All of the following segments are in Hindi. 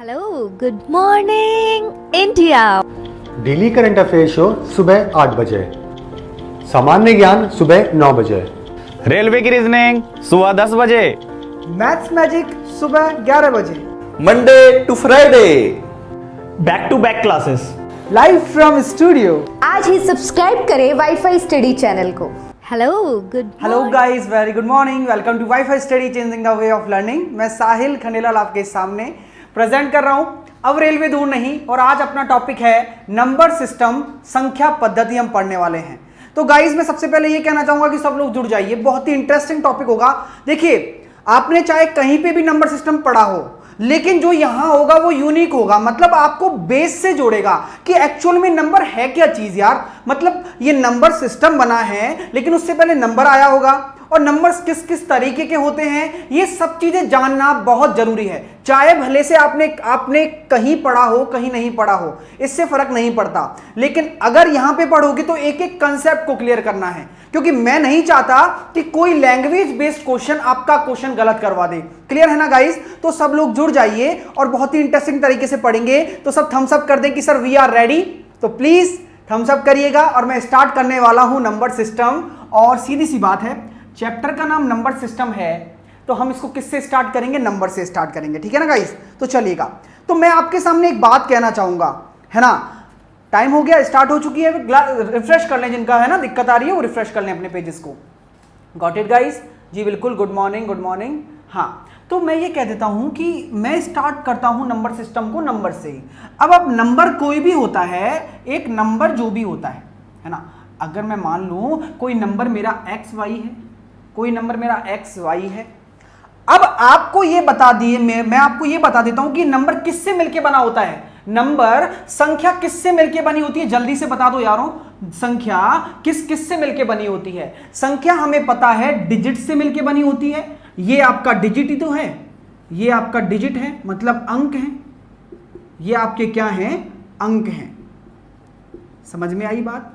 Hello, good morning India. Daily current affair show सुबह 8 बजे, सामान्य ज्ञान सुबह 9 बजे, रेलवे की रीजनिंग सुबह 10 बजे, मैथ्स मैजिक सुबह 11 बजे, Monday to Friday back to back classes live from studio. आज ही सब्सक्राइब करें वाईफाई स्टडी चैनल को। Hello, good hello guys, very good morning, welcome to WiFi study changing the way of learning. मैं साहिल खंडेलाल आपके सामने प्रेजेंट कर रहा हूं। अब रेलवे दूर नहीं, और आज अपना टॉपिक है नंबर सिस्टम, संख्या पद्धति हम पढ़ने वाले हैं। तो गाइस, मैं सबसे पहले ये कहना चाहूंगा कि सब लोग जुड़ जाइए, बहुत ही इंटरेस्टिंग टॉपिक होगा। देखिए, आपने चाहे कहीं पे भी नंबर सिस्टम पढ़ा हो, लेकिन जो यहां होगा वो यूनिक होगा, मतलब आपको बेस से जोड़ेगा कि एक्चुअल में नंबर है क्या चीज यार। मतलब ये नंबर सिस्टम बना है, लेकिन उससे पहले नंबर आया होगा, और नंबर्स किस किस तरीके के होते हैं, ये सब चीजें जानना बहुत जरूरी है। चाहे भले से आपने कहीं पढ़ा हो, कहीं नहीं पढ़ा हो, इससे फर्क नहीं पड़ता, लेकिन अगर यहां पे पढ़ोगे तो एक एक कंसेप्ट को क्लियर करना है, क्योंकि मैं नहीं चाहता कि कोई लैंग्वेज बेस्ड क्वेश्चन आपका क्वेश्चन गलत करवा दे। क्लियर है ना गाइस? तो सब लोग जुड़ जाइए और बहुत ही इंटरेस्टिंग तरीके से पढ़ेंगे। तो सब थम्स अप कर दें कि सर वी आर रेडी। तो प्लीज थम्स अप करिएगा, और मैं स्टार्ट करने वाला हूं नंबर सिस्टम। और सीधी सी बात है, चैप्टर का नाम नंबर सिस्टम है, तो हम इसको किससे स्टार्ट करेंगे? नंबर से स्टार्ट करेंगे, ठीक है ना गाइस? तो चलिएगा। तो मैं आपके सामने एक बात कहना चाहूंगा, है ना? टाइम हो गया, स्टार्ट हो चुकी है, रिफ्रेश कर लें, जिनका है ना दिक्कत आ रही है वो रिफ्रेश कर लें अपने पेजेस को। Got it guys? जी बिल्कुल, गुड मॉर्निंग, गुड मॉर्निंग। हाँ, तो मैं ये कह देता हूं कि मैं स्टार्ट करता हूं नंबर सिस्टम को नंबर से ही। अब नंबर कोई भी होता है, एक नंबर जो भी होता है ना? अगर मैं मान लूं कोई नंबर मेरा XY है, कोई नंबर मेरा XY है। अब आपको ये बता दिए, मैं आपको ये बता देता हूं कि नंबर किससे मिलके बना होता है। नंबर संख्या किससे मिलके बनी होती है? जल्दी से बता दो यारों, संख्या किस से मिलके बनी होती है? संख्या हमें पता है डिजिट से मिलके बनी होती है। ये आपका डिजिट ही तो है, ये आपका डिजिट है, मतलब अंक है। ये आपके क्या हैं? अंक हैं। समझ में आई बात?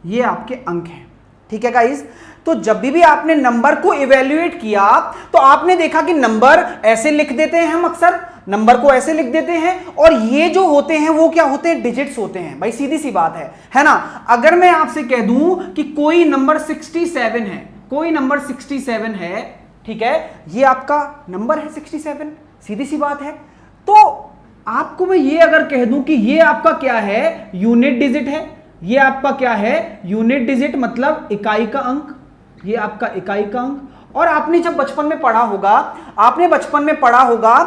ये आपके अंक हैं, ठीक है गाइस? तो जब भी आपने नंबर को इवेल्युएट किया तो आपने देखा कि नंबर ऐसे लिख देते हैं, हम अक्सर नंबर को ऐसे लिख देते हैं, और ये जो होते हैं वो क्या होते हैं? डिजिट्स होते हैं। भाई सीधी सी बात है ना? अगर मैं आपसे कह दूं कि कोई नंबर 67 है, कोई नंबर 67 है, ठीक है, ये आपका नंबर है 67, सीधी सी बात है। तो आपको मैं ये अगर कह दूं कि ये आपका क्या है? यूनिट डिजिट है। ये आपका क्या है? यूनिट डिजिट, मतलब इकाई का अंक। ये आपका इकाई का अंक। और आपने जब बचपन में पढ़ा होगा, आपने बचपन में पढ़ा होगा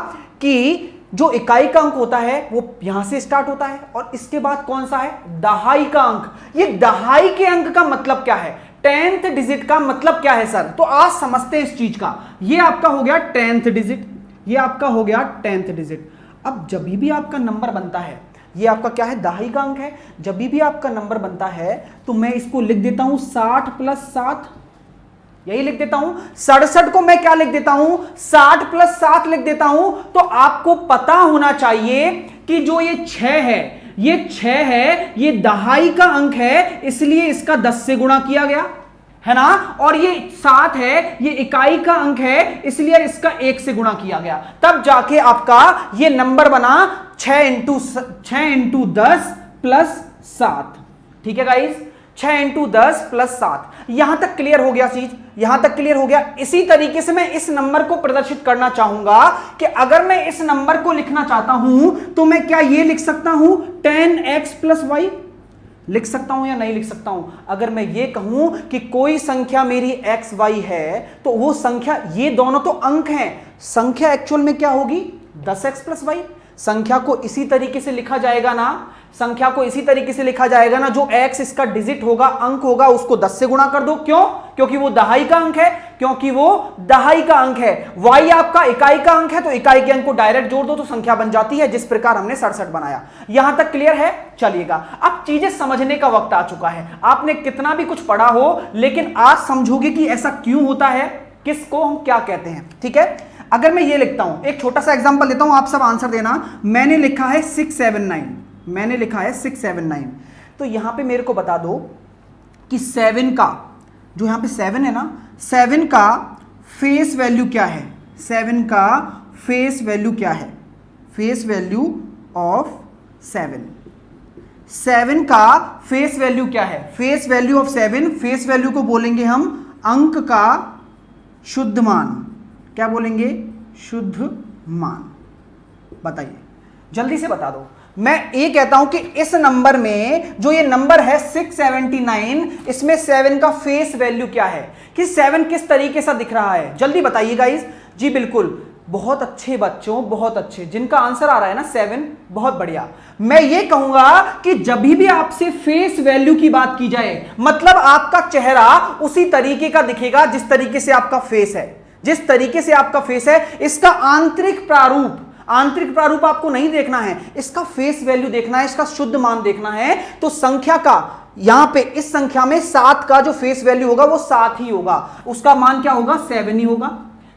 कि जो इकाई का अंक होता है वो यहां से स्टार्ट होता है, और इसके बाद कौन सा है? दहाई का अंक। ये दहाई के अंक का मतलब क्या है? 10th डिजिट का मतलब क्या है सर? तो आज समझते हैं इस चीज का। ये आपका हो गया 10th डिजिट, ये आपका हो गया 10th डिजिट। अब जब भी आपका नंबर बनता है, ये आपका क्या है? दहाई का अंक है। जब भी आपका नंबर बनता है तो मैं इसको लिख देता हूं 60 + 7, यही लिख देता हूं। 67 को मैं क्या लिख देता हूं? 60 + 7 लिख देता हूं। तो आपको पता होना चाहिए कि जो ये 6 है, ये 6 है, ये दहाई का अंक है, इसलिए इसका 10 से गुणा किया गया, है ना? और ये 7 है, ये इकाई का अंक है, इसलिए इसका 1 से गुणा किया गया, तब जाके आपका ये नंबर बना 6 × 10 + 7। ठीक है गाइस? 6 × 10 + 7। यहां तक क्लियर हो गया चीज? यहां तक क्लियर हो गया? इसी तरीके से मैं इस नंबर को प्रदर्शित करना चाहूंगा कि अगर मैं इस नंबर को लिखना चाहता हूं तो मैं क्या ये लिख सकता हूं 10x + y? लिख सकता हूं या नहीं लिख सकता हूं? अगर मैं ये कहूं कि कोई संख्या मेरी XY है, तो वो संख्या, ये दोनों तो अंक हैं, संख्या एक्चुअल में क्या होगी? 10x + y। संख्या को इसी तरीके से लिखा जाएगा ना, संख्या को इसी तरीके से लिखा जाएगा ना, जो x इसका डिजिट होगा, अंक होगा, उसको 10 से गुणा कर दो। क्यों? क्योंकि वो दहाई का अंक है, क्योंकि वो दहाई का अंक है। y आपका इकाई का अंक है, तो इकाई के अंक को डायरेक्ट जोड़ दो तो संख्या बन जाती है, जिस प्रकार हमने 67 बनाया। यहां तक क्लियर है? चलिएगा, अब चीजें समझने का वक्त आ चुका है। आपने कितना भी कुछ पढ़ा हो, लेकिन आज समझोगे कि ऐसा क्यों होता है, किसको हम क्या कहते हैं, ठीक है? अगर मैं ये लिखता हूं, एक छोटा सा एग्जांपल देता हूं, आप सब आंसर देना। मैंने लिखा है 679, मैंने लिखा है 679। तो यहां पे मेरे को बता दो कि 7 का, जो यहां पे 7 है ना, 7 का फेस वैल्यू क्या है? 7 का फेस वैल्यू क्या है? फेस वैल्यू ऑफ 7 का फेस वैल्यू क्या है? Face value of 7, face value को बोलेंगे हम अंक का शुद्ध मान। क्या बोलेंगे? शुद्ध मान। बताइए, जल्दी से बता दो। मैं ये कहता हूं कि इस नंबर में जो ये नंबर है 679, इसमें 7 का फेस वैल्यू क्या है, कि 7 किस तरीके से दिख रहा है? जल्दी बताइए गाइस। जी बिल्कुल, बहुत अच्छे बच्चों, बहुत अच्छे, जिनका आंसर आ रहा है ना 7, बहुत बढ़िया। मैं ये कहूंगा कि जब भी आपसे फेस वैल्यू की बात की जाए, मतलब आपका चेहरा उसी तरीके का दिखेगा जिस तरीके से आपका फेस है। जिस तरीके से आपका फेस है, इसका आंतरिक प्रारूप आपको नहीं देखना है, इसका फेस वैल्यू देखना है, इसका शुद्ध मान देखना है। तो संख्या का यहां पे इस संख्या में 7 का जो फेस वैल्यू होगा वो 7 ही होगा, उसका मान क्या होगा? 7 ही होगा,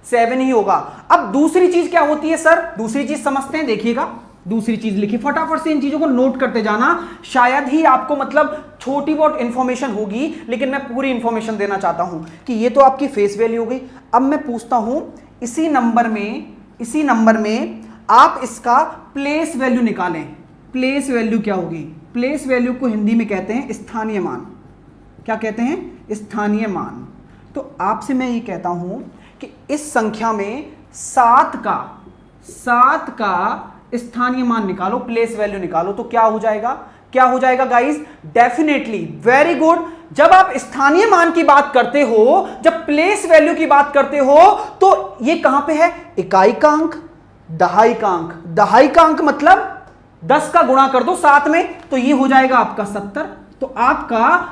7 ही होगा। अब दूसरी चीज क्या होती है सर? दूसरी चीज समझते हैं, देखिएगा। दूसरी चीज लिखिए, फटाफट से इन चीजों को नोट करते जाना। शायद ही आपको मतलब छोटी बहुत इंफॉर्मेशन होगी, लेकिन मैं पूरी इंफॉर्मेशन देना चाहता हूं कि ये तो आपकी फेस वैल्यू हो गई। अब मैं पूछता हूं, इसी नंबर में आप इसका प्लेस वैल्यू निकालें। प्लेस वैल्यू क्या होगी? प्लेस वैल्यू को हिंदी में कहते हैं स्थानीय मान। क्या कहते हैं? स्थानीय मान। तो आपसे मैं ये कहता हूं कि इस संख्या में 7 का स्थानीय मान निकालो, प्लेस वैल्यू निकालो, तो क्या हो जाएगा? क्या हो जाएगा गाइस? Definitely, very good. जब आप स्थानीय मान की बात करते हो, जब प्लेस वैल्यू की बात करते हो, तो ये कहां पे है? इकाई का अंक, दहाई का अंक। दहाई का अंक मतलब 10 का गुणा कर दो 7 में, तो ये हो जाएगा आपका 70। तो आपका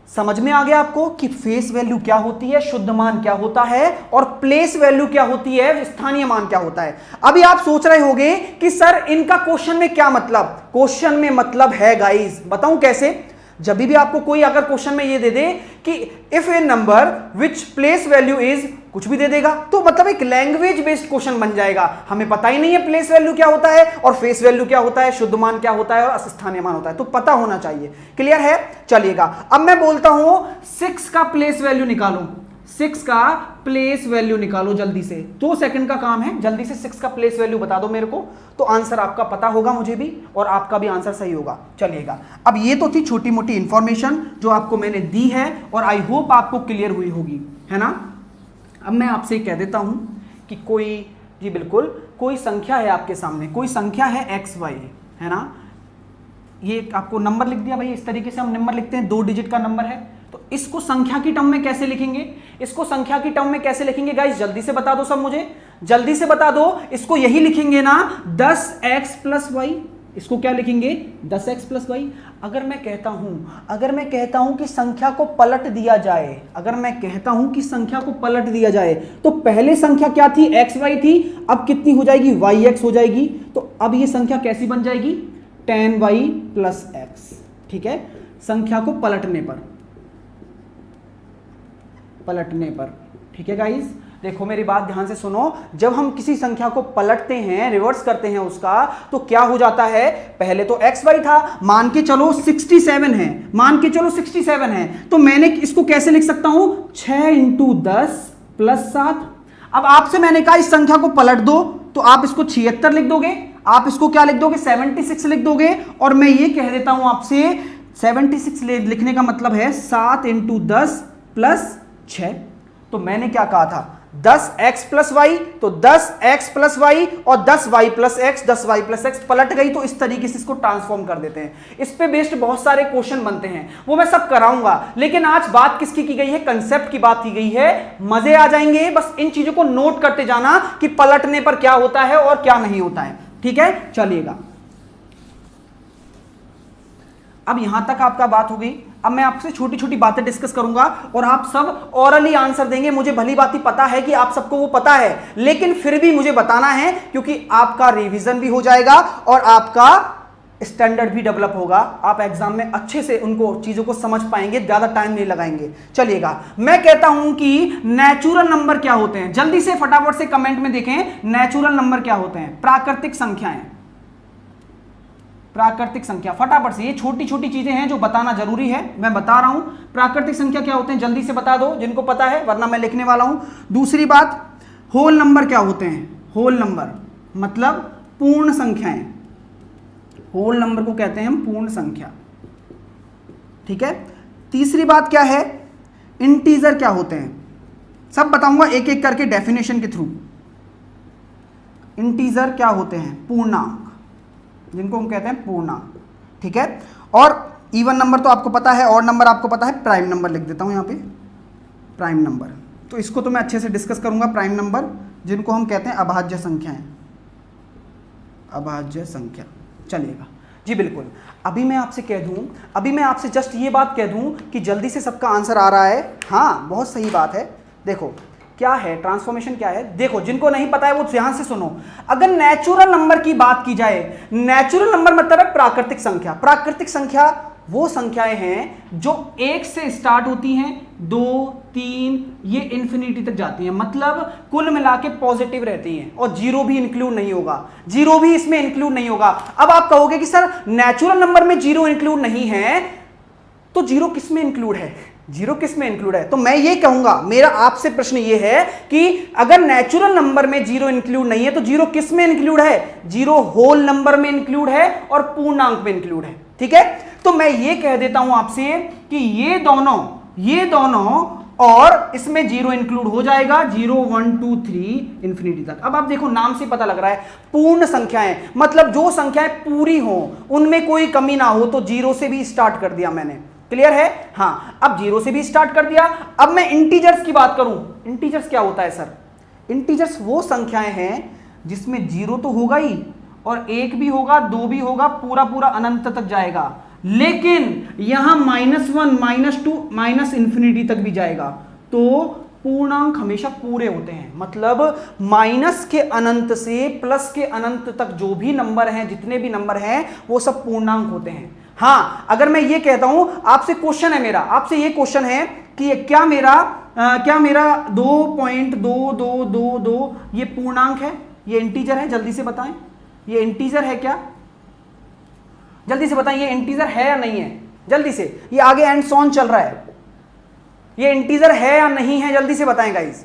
समझ में आ गया आपको कि फेस वैल्यू क्या होती है, शुद्ध मान क्या होता है, और प्लेस वैल्यू क्या होती है, स्थानीय मान क्या होता है। अभी आप सोच रहे होंगे कि सर इनका क्वेश्चन में क्या मतलब? क्वेश्चन में मतलब है गाइस, बताऊं कैसे? जब भी आपको कोई अगर क्वेश्चन में ये दे दे कि if A number which place value is, कुछ भी दे देगा, तो मतलब एक लैंग्वेज बेस्ड क्वेश्चन बन जाएगा। हमें पता ही नहीं है प्लेस वैल्यू क्या होता है और फेस वैल्यू क्या होता है, शुद्ध मान क्या होता है और स्थानीय मान होता है, तो पता होना चाहिए। क्लियर है? चलिएगा, अब मैं बोलता हूं 6 का प्लेस वैल्यू निकालो। 6 का प्लेस वैल्यू निकालो जल्दी से, 2 सेकंड का काम है, जल्दी से 6 का प्लेस वैल्यू बता दो मेरे को, तो आंसर आपका पता होगा मुझे भी, और आपका भी आंसर सही होगा। चलिएगा, अब ये तो थी छोटी मोटी इंफॉर्मेशन जो आपको मैंने दी है, और आई होप आपको क्लियर हुई होगी, है ना। अब मैं आपसे कह देता हूं कि कोई, जी बिल्कुल, कोई संख्या है आपके सामने, कोई संख्या है XY, है ना। ये आपको नंबर लिख दिया भाई, इस तरीके से हम नंबर लिखते हैं, 2 डिजिट का नंबर है। तो इसको संख्या की टर्म में कैसे लिखेंगे? इसको संख्या की टर्म में कैसे लिखेंगे गाइस? जल्दी से बता दो सब मुझे, जल्दी से बता दो। इसको यही लिखेंगे ना, 10x प्लस वाई। इसको क्या लिखेंगे? 10x plus Y. अगर मैं कहता हूं कि संख्या को पलट दिया जाए, दिया जाए, तो पहले संख्या क्या थी? xy थी, अब कितनी हो जाएगी? yx हो जाएगी। तो अब ये संख्या कैसी बन जाएगी? 10y plus x। ठीक है, संख्या को पलटने पर, ठीक है गाइस। देखो मेरी बात ध्यान से सुनो, जब हम किसी संख्या को पलटते हैं, रिवर्स करते हैं उसका, तो क्या हो जाता है? पहले तो xy था, मान के चलो 67 है, तो मैंने इसको कैसे लिख सकता हूं? 6 × 10 + 7। अब आपसे मैंने कहा इस संख्या को पलट दो, तो आप इसको 76 लिख दोगे, आप इसको क्या लिख दोगे? 76 लिख दोगे। और मैं ये कह देता हूं आपसे, 76 लिखने का मतलब है 7 × 10 + 6। तो मैंने क्या कहा था? 10x प्लस वाई, तो 10x प्लस वाई और 10y plus x, 10y plus x पलट गई, तो इस तरीके से इसको ट्रांसफॉर्म कर देते हैं। इस पे बेस्ड बहुत सारे क्वेश्चन बनते हैं, वो मैं सब कराऊंगा, लेकिन आज बात किसकी की गई है? कंसेप्ट की बात की गई है। मजे आ जाएंगे, बस इन चीजों को नोट करते जाना कि पलटने पर क्या होता है और क्या नहीं होता है। ठीक है, चलिएगा, अब यहां तक आपका बात हो गई। अब मैं आपसे छोटी छोटी बातें डिस्कस करूंगा और आप सब ओरली आंसर देंगे। मुझे भली बात ही पता है कि आप सबको वो पता है, लेकिन फिर भी मुझे बताना है, क्योंकि आपका रिवीजन भी हो जाएगा और आपका स्टैंडर्ड भी डेवलप होगा। आप एग्जाम में अच्छे से उनको चीजों को समझ पाएंगे, ज्यादा टाइम नहीं लगाएंगे। चलिएगा, मैं कहता हूं कि नेचुरल नंबर क्या होते हैं? जल्दी से फटाफट से कमेंट में देखें, नेचुरल नंबर क्या होते हैं? प्राकृतिक संख्याएं, प्राकृतिक संख्या, फटाफट से। ये छोटी छोटी चीजें हैं जो बताना जरूरी है, मैं बता रहा हूं। प्राकृतिक संख्या क्या होते हैं? जल्दी से बता दो जिनको पता है, वरना मैं लिखने वाला हूं। दूसरी बात, होल नंबर क्या होते हैं? होल नंबर मतलब पूर्ण संख्याएं, होल नंबर को कहते हैं हम पूर्ण संख्या। ठीक है, तीसरी बात क्या है, इंटीजर क्या होते हैं, सब बताऊंगा एक एक करके डेफिनेशन के थ्रू। इंटीजर क्या होते हैं, पूर्णांक, जिनको हम कहते हैं पूर्णांक। ठीक है, और इवन नंबर तो आपको पता है, और नंबर आपको पता है, प्राइम नंबर लिख देता हूं यहां पे, प्राइम नंबर। तो इसको तो मैं अच्छे से डिस्कस करूंगा, प्राइम नंबर जिनको हम कहते हैं अभाज्य संख्याएं, अभाज्य संख्या। चलिएगा जी, बिल्कुल। अभी मैं आपसे कह दूं, अभी मैं आपसे जस्ट ये बात कह दूं कि जल्दी से सबका आंसर आ रहा है। हाँ, बहुत सही बात है। देखो क्या है ट्रांसफॉर्मेशन, क्या है, देखो जिनको नहीं पता है वो ध्यान से सुनो। अगर नेचुरल नंबर की बात की जाए, नेचुरल नंबर मतलब है प्राकृतिक संख्या। प्राकृतिक संख्या वो संख्याएं हैं जो 1 से स्टार्ट होती हैं, 2, 3, ये इंफिनिटी तक जाती हैं, मतलब कुल मिला के पॉजिटिव रहती हैं, और जीरो भी इंक्लूड नहीं होगा, जीरो भी इसमें इंक्लूड नहीं होगा। अब आप कहोगे कि सर नेचुरल नंबर में जीरो इंक्लूड नहीं है, तो जीरो किस में इंक्लूड है, जीरो किस में इंक्लूड है? तो मैं ये कहूंगा, मेरा आपसे प्रश्न ये है कि अगर नेचुरल नंबर में जीरो इंक्लूड नहीं है तो जीरो किस में इंक्लूड है? जीरो होल नंबर में इंक्लूड है और पूर्णांक में इंक्लूड है। ठीक है, तो मैं ये कह देता हूं आपसे कि ये दोनों और इसमें जीरो इंक्लूड हो जाएगा, 0, 1, 2, 3 इंफिनिटी तक। अब आप देखो नाम से पता लग रहा है, पूर्ण संख्याएं मतलब जो संख्याएं पूरी हो, उनमें कोई कमी ना हो, तो जीरो से भी स्टार्ट कर दिया मैंने। क्लियर है? हाँ, अब जीरो से भी स्टार्ट कर दिया। अब मैं इंटीजर्स की बात करूं, इंटीजर्स क्या होता है सर? इंटीजर्स वो संख्याएं हैं जिसमें जीरो तो होगा ही, और 1 भी होगा, 2 भी होगा, पूरा पूरा अनंत तक जाएगा, लेकिन यहां -1, -2, माइनस इंफिनिटी तक भी जाएगा। तो पूर्णांक हमेशा पूरे होते हैं, मतलब माइनस के अनंत से प्लस के अनंत तक जो भी नंबर हैं, जितने भी नंबर हैं, वो सब पूर्णांक होते हैं। हाँ, अगर मैं ये कहता हूं, आपसे क्वेश्चन है मेरा, आपसे ये क्वेश्चन है कि क्या मेरा 2.2222 ये पूर्णांक है, ये इंटीजर है? जल्दी से बताएं, ये इंटीजर है क्या? जल्दी से बताएं, ये इंटीजर है या नहीं है? जल्दी से, ये आगे एंड सॉन चल रहा है, ये इंटीजर है या नहीं है? जल्दी से बताएं गाइस।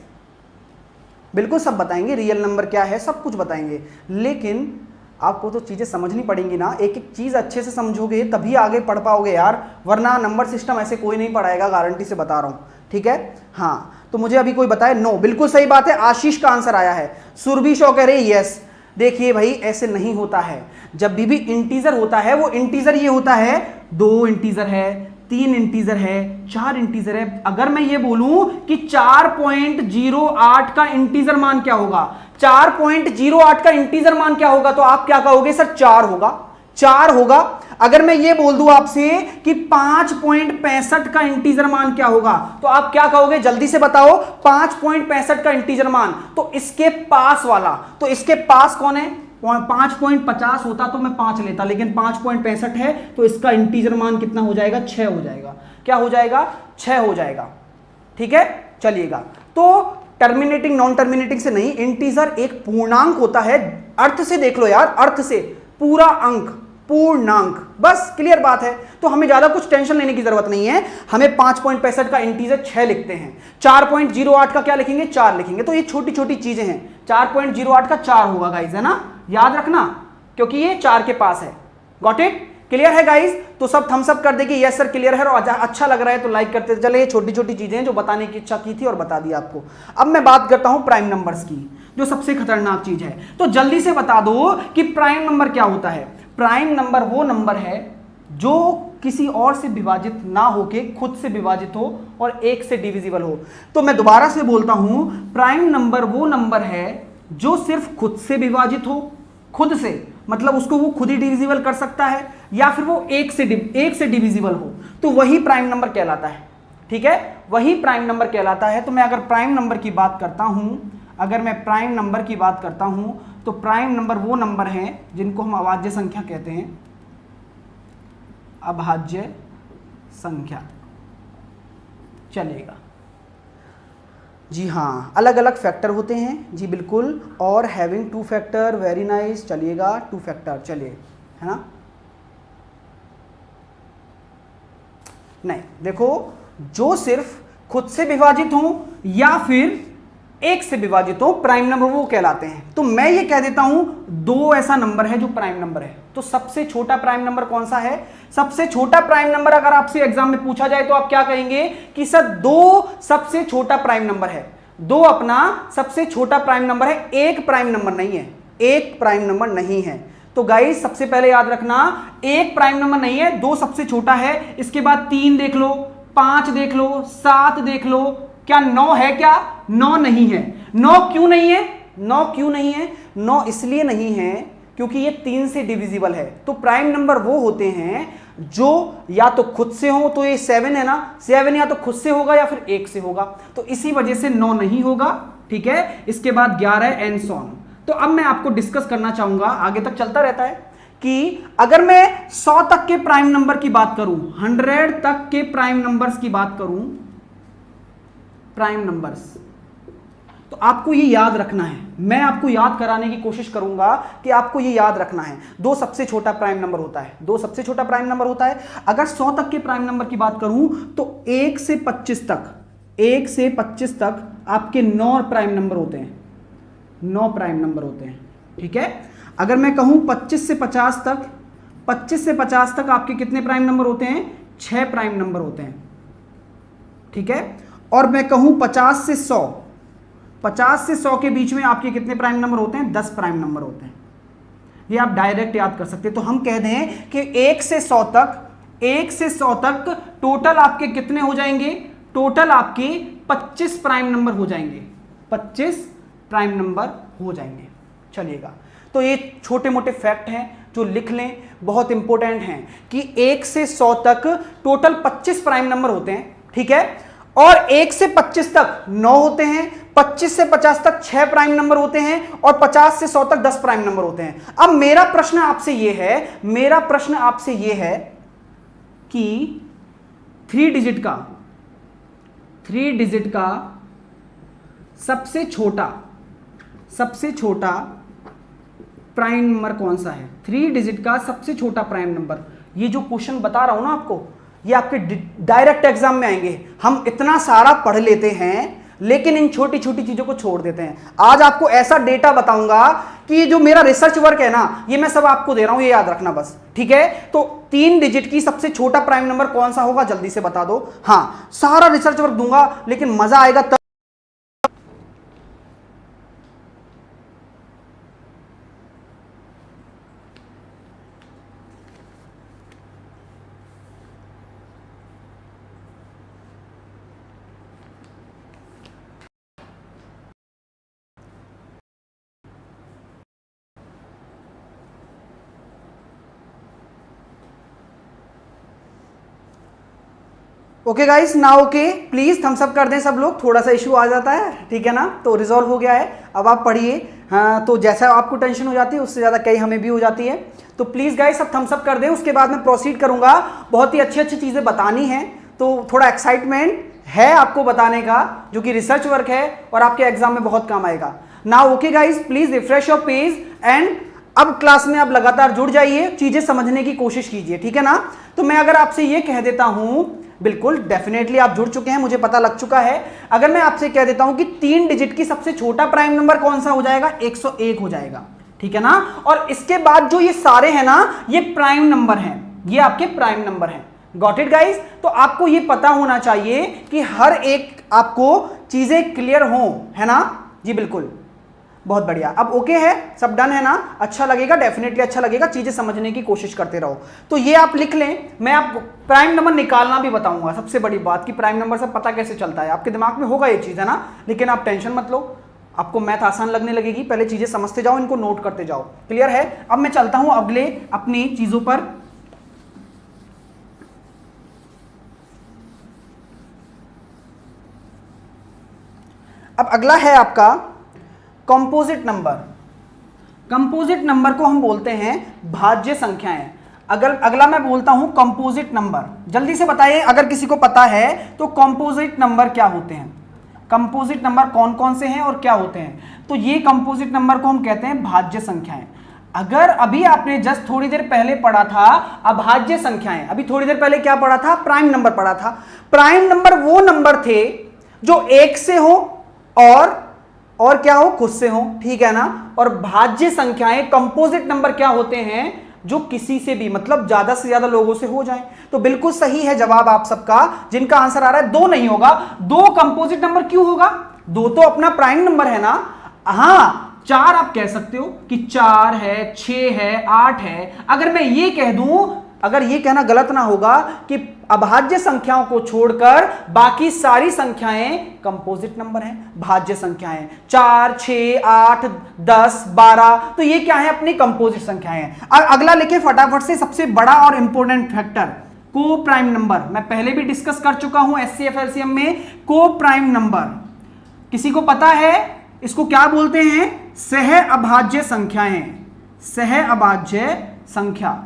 बिल्कुल सब बताएंगे, रियल नंबर क्या है सब कुछ बताएंगे, लेकिन आपको तो चीजें समझनी पड़ेंगी ना। एक एक चीज अच्छे से समझोगे तभी आगे पढ़ पाओगे यार, वरना नंबर सिस्टम ऐसे कोई नहीं पढ़ाएगा, गारंटी से बता रहा हूं। ठीक है, हाँ, तो मुझे अभी कोई बताए नो, बिल्कुल सही बात है, आशीष का आंसर आया है। सुरभि शो कह रही यस। देखिए भाई, ऐसे नहीं होता है, जब भी इंटीजर होता है वो इंटीजर ये होता है, 2 इंटीजर है, 3 इंटीजर है, 4 इंटीजर है। अगर मैं ये बोलूं कि 4.08 का इंटीजर मान क्या होगा, 4.08 का इंटीजर मान क्या होगा, तो आप क्या कहोगे सर? 4 होगा, 4 होगा। अगर मैं ये बोल दूं आपसे कि 5.65 का इंटीजर मान क्या होगा, तो आप क्या कहोगे? जल्दी से बताओ, 5.65 का इंटीजर मान, तो इसके पास वाला, तो इसके पास कौन है? 5.50 होता तो मैं 5 लेता, लेकिन 5.65 है, तो इसका इंटीजर मान कितना हो जाएगा? 6 हो जाएगा। क्या हो जाएगा? 6 हो जाएगा। ठीक है, चलिएगा। तो टर्मिनेटिंग नॉन टर्मिनेटिंग से नहीं, इंटीजर एक पूर्णांक होता है। अर्थ से देख लो यार, अर्थ से, पूरा अंक, पूर्णांक, बस क्लियर बात है। तो हमें ज्यादा कुछ टेंशन लेने की जरूरत नहीं है। हमें 5.65 का इंटीजर 6 लिखते हैं, 4.08 का क्या लिखेंगे? 4 लिखेंगे। तो ये छोटी छोटी चीजें हैं। 4.08 का 4 होगा गाइज, है ना, याद रखना, क्योंकि ये 4 के पास है। Got it? क्लियर है गाइज? तो सब थम्स अप कर देंगे, यस सर क्लियर है, और अच्छा लग रहा है तो लाइक करते चले। ये छोटी छोटी चीजें हैं जो बताने की इच्छा की थी और बता दिया आपको। अब मैं बात करता हूं प्राइम नंबर्स की, जो सबसे खतरनाक चीज है। तो जल्दी से बता दो कि प्राइम नंबर क्या होता है। प्राइम नंबर वो नंबर है जो किसी और से विभाजित ना होके खुद से विभाजित हो और 1 से डिविजिबल हो। तो मैं दोबारा से बोलता हूं, प्राइम नंबर वो नंबर है जो सिर्फ खुद से विभाजित हो, खुद से मतलब उसको वो खुद ही डिविजिबल कर सकता है, या फिर वो 1 से डिविजिबल हो, तो वही प्राइम नंबर कहलाता है। ठीक है, वही प्राइम नंबर कहलाता है। तो मैं अगर प्राइम नंबर की बात करता हूं, तो प्राइम नंबर वो नंबर हैं जिनको हम अभाज्य संख्या कहते हैं, अभाज्य संख्या। चलेगा जी, हाँ, अलग अलग फैक्टर होते हैं जी, बिल्कुल, और हैविंग 2 फैक्टर, वेरी नाइस। चलिएगा, 2 फैक्टर, चलिए, है ना। नहीं, देखो, जो सिर्फ खुद से विभाजित हो या फिर एक से विभाजित हो प्राइम नंबर वो कहलाते हैं। तो मैं ये कह देता हूं 2 ऐसा नंबर है जो प्राइम नंबर है। तो सबसे छोटा प्राइम नंबर कौन सा है? सबसे छोटा प्राइम नंबर अगर आपसे एग्जाम में पूछा जाए तो आप क्या कहेंगे कि सर 2 सबसे छोटा प्राइम नंबर है। 2 अपना सबसे छोटा प्राइम नंबर है, एक प्राइम नंबर नहीं है, एक प्राइम नंबर नहीं है। तो गाइस सबसे पहले याद रखना, एक प्राइम नंबर नहीं है, 2 सबसे छोटा है। इसके बाद 3 देख लो, 5 देख लो, 7 देख लो, क्या 9 है? क्या 9 नहीं है? 9 क्यों नहीं है? 9 क्यों नहीं है? 9 इसलिए नहीं है क्योंकि ये 3 से डिविजिबल है। तो प्राइम नंबर वो होते हैं जो या तो खुद से हो, तो ये 7 है ना, 7 या तो खुद से होगा या फिर 1 से होगा, तो इसी वजह से 9 नहीं होगा। ठीक है, इसके बाद 11 एंड सो ऑन। तो अब मैं आपको डिस्कस करना चाहूंगा, आगे तक चलता रहता है, कि अगर मैं 100 तक के प्राइम नंबर की बात करूं, 100 तक के प्राइम नंबर्स की बात करूं, प्राइम नंबर्स, तो आपको ये याद रखना है, मैं आपको याद कराने की कोशिश करूंगा कि आपको ये याद रखना है 2 सबसे छोटा प्राइम नंबर होता है, 2 सबसे छोटा प्राइम नंबर होता है। अगर 100 तक के प्राइम नंबर की बात करूं तो 1 से 25 तक, 1 से 25 तक आपके 9 प्राइम नंबर होते हैं, 9 प्राइम नंबर होते हैं। ठीक है, अगर मैं कहूं 25 से 50 तक, 25 से 50 तक आपके कितने प्राइम नंबर होते हैं? 6 प्राइम नंबर होते हैं। ठीक है, और मैं कहूं 50 से 100, 50 से 100 के बीच में आपके कितने प्राइम नंबर होते हैं? 10 प्राइम नंबर होते हैं। ये आप डायरेक्ट याद कर सकते हैं। तो हम कह दें कि 1 से 100 तक, 1 से 100 तक टोटल आपके कितने हो जाएंगे? टोटल आपके 25 प्राइम नंबर हो जाएंगे, 25 प्राइम नंबर हो जाएंगे। चलिएगा, तो ये छोटे मोटे फैक्ट हैं जो लिख लें, बहुत इंपॉर्टेंट हैं कि 1 से 100 तक टोटल 25 प्राइम नंबर होते हैं। ठीक है, और 1 से 25 तक 9 होते हैं, 25 से 50 तक 6 प्राइम नंबर होते हैं, और 50 से 100 तक 10 प्राइम नंबर होते हैं। अब मेरा प्रश्न आपसे यह है, मेरा प्रश्न आपसे यह है कि 3 डिजिट का सबसे छोटा प्राइम नंबर कौन सा है? 3 डिजिट का सबसे छोटा प्राइम नंबर। ये जो क्वेश्चन बता रहा हूं ना आपको, ये आपके डायरेक्ट एग्जाम में आएंगे। हम इतना सारा पढ़ लेते हैं लेकिन इन छोटी छोटी चीजों को छोड़ देते हैं। आज आपको ऐसा डेटा बताऊंगा कि ये जो मेरा रिसर्च वर्क है ना, ये मैं सब आपको दे रहा हूं, ये याद रखना बस। ठीक है, तो 3 डिजिट की सबसे छोटा प्राइम नंबर कौन सा होगा? जल्दी से बता दो। हाँ, सारा रिसर्च वर्क दूंगा लेकिन मजा आएगा तब। ओके गाइस, ना ओके, प्लीज थम्स अप कर दें सब लोग, थोड़ा सा इशू आ जाता है। ठीक है ना, तो रिजॉल्व हो गया है। अब आप पढ़िए। हाँ, तो जैसा आपको टेंशन हो जाती है उससे ज़्यादा कई हमें भी हो जाती है। तो प्लीज़ गाइस सब थम्स अप कर दें, उसके बाद मैं प्रोसीड करूँगा। बहुत ही अच्छी अच्छी चीज़ें बतानी हैं, तो थोड़ा एक्साइटमेंट है आपको बताने का, जो कि रिसर्च वर्क है और आपके एग्जाम में बहुत काम आएगा। ना okay guys, please refresh your page and अब क्लास में आप लगातार जुड़ जाइए, चीज़ें समझने की कोशिश कीजिए। ठीक है ना, तो मैं अगर आपसे ये कह देता हूं, बिल्कुल डेफिनेटली आप जुड़ चुके हैं, मुझे पता लग चुका है। अगर मैं आपसे कह देता हूं कि 3 डिजिट की सबसे छोटा प्राइम नंबर कौन सा हो जाएगा? 101 हो जाएगा। ठीक है ना, और इसके बाद जो ये सारे हैं ना, ये प्राइम नंबर हैं, ये आपके प्राइम नंबर हैं। Got it guys? तो आपको ये पता होना चाहिए कि हर एक आपको चीजें क्लियर हो, है ना जी? बिल्कुल, बहुत बढ़िया। अब ओके है, सब डन है ना? अच्छा लगेगा, डेफिनेटली अच्छा लगेगा, चीजें समझने की कोशिश करते रहो। तो ये आप लिख लें, मैं आपको प्राइम नंबर निकालना भी बताऊंगा। सबसे बड़ी बात कि प्राइम नंबर से पता कैसे चलता है, आपके दिमाग में होगा ये चीज, है ना? लेकिन आप टेंशन मत लो, आपको मैथ आसान लगने लगेगी। पहले चीजें समझते जाओ, इनको नोट करते जाओ। क्लियर है? अब मैं चलता हूं अगले अपनी चीजों पर। अब अगला है आपका कंपोजिट नंबर। कंपोजिट नंबर को हम बोलते हैं भाज्य संख्याएं। अगला मैं बोलता हूं कंपोजिट नंबर। जल्दी से बताइए, अगर किसी को पता है तो कंपोजिट नंबर क्या होते हैं? कंपोजिट नंबर कौन कौन से हैं और क्या होते हैं? तो ये कंपोजिट नंबर को हम कहते हैं भाज्य संख्याएं। अगर अभी आपने जस्ट थोड़ी देर पहले पढ़ा था अभाज्य संख्याएं, अभी थोड़ी देर पहले क्या पढ़ा था? प्राइम नंबर पढ़ा था। प्राइम नंबर वो नंबर थे जो 1 से हो और और क्या हो, खुद से हो, ठीक है ना। और भाज्य संख्याएं, कंपोजिट नंबर क्या होते हैं, जो किसी से भी मतलब ज्यादा से ज्यादा लोगों से हो जाए। तो बिल्कुल सही है जवाब आप सबका, जिनका आंसर आ रहा है 2 नहीं होगा। 2 कंपोजिट नंबर क्यों होगा, 2 तो अपना प्राइम नंबर है ना। हाँ 4 आप कह सकते हो कि 4 है, 6 है, 8 है। अगर मैं ये कह दूं, अगर ये कहना गलत ना होगा कि अभाज्य संख्याओं को छोड़कर बाकी सारी संख्याएं कंपोजिट नंबर हैं, भाज्य संख्याएं 4, 6, 8, 10, 12, तो ये क्या है, अपनी कंपोजिट संख्याएं हैं। अगला लिखे फटाफट से, सबसे बड़ा और इंपॉर्टेंट फैक्टर को प्राइम नंबर। मैं पहले भी डिस्कस कर चुका हूं एचसीएफ एलसीएम में। को प्राइम नंबर किसी को पता है इसको क्या बोलते हैं, सह अभाज्य संख्याएं, सह अभाज्य संख्या।